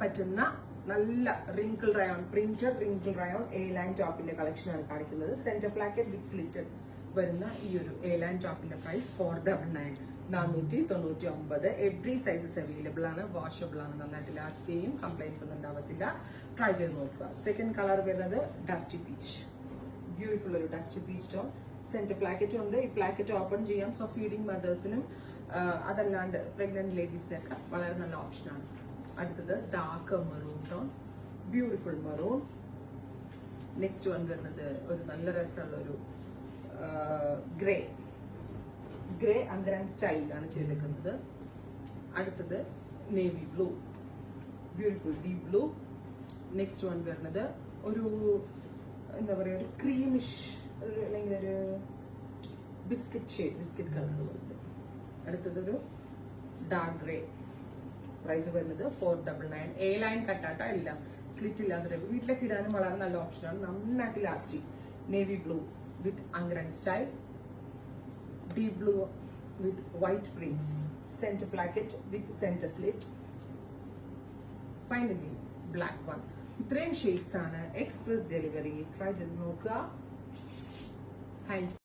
പറ്റുന്ന നല്ല wrinkle rayon, printed wrinkle rayon A line ടോപ്പിന്റെ കളക്ഷനാണ് കാണിക്കുന്നത്. സെന്റർ പ്ലാക്കറ്റ് വിത്ത് സ്ലിറ്റഡ് വരുന്ന ഈ ഒരു എ ലൈൻ ടോപ്പിന്റെ പ്രൈസ് 499, 499. എവറി സൈസസ് അവൈലബിൾ ആണ്, വാഷബിൾ ആണ്, നന്നായിട്ട് ലാസ്റ്റ് ചെയ്യും, കംപ്ലൈൻസ് ഒന്നും ഉണ്ടാവത്തില്ല. ട്രൈ ചെയ്ത് നോക്കുക. സെക്കൻഡ് കളർ വരുന്നത് ഡസ്റ്റി പീച്ച്, ബ്യൂട്ടിഫുൾ ഒരു dusty peach tone. Centre placket ഉണ്ട്. ഈ പ്ലാക്കറ്റ് ഓപ്പൺ ചെയ്യാം. സോ ഫീഡിംഗ് മദേഴ്സിനും അതല്ലാണ്ട് പ്രഗ്നന്റ് ലേഡീസിനൊക്കെ വളരെ നല്ല ഓപ്ഷനാണ്. അടുത്തത് dark maroon tone, beautiful maroon. Next one വരുന്നത് ഒരു നല്ല രസമുള്ള ഒരു ഗ്രേ അന്തരാൻ സ്റ്റൈലിലാണ് ചെയ്തേക്കുന്നത്. അടുത്തത് navy blue, beautiful deep blue. Next one വരുന്നത് ഒരു എന്താ പറയുക, ഒരു ക്രീമിഷ് അല്ലെങ്കിൽ ഒരു ബിസ്ക്കറ്റ് ഷെയ്ഡ്, ബിസ്ക്കറ്റ് കളർ പോലത്തെ. അടുത്തതൊരു ഡാർക്ക് ഗ്രേ. പ്രൈസ് വരുന്നത് 499. എ ലൈൻ കട്ടാട്ട എല്ലാം സ്ലിറ്റ് ഇല്ലാതെ വീട്ടിലേക്ക് ഇടാനും വളരെ നല്ല ഓപ്ഷനാണ്, നന്നായിട്ട് ലാസ്റ്റ്. നേവി ബ്ലൂ വിത്ത് അങ്കരൻ style, deep blue with white prints, centre placket with centre slit, finally black one. ഇത്രയും ഷെയ്ഡ്സ് ആണ്. Express delivery. ട്രൈ ചെയ്ത് നോക്കുക. Thank U.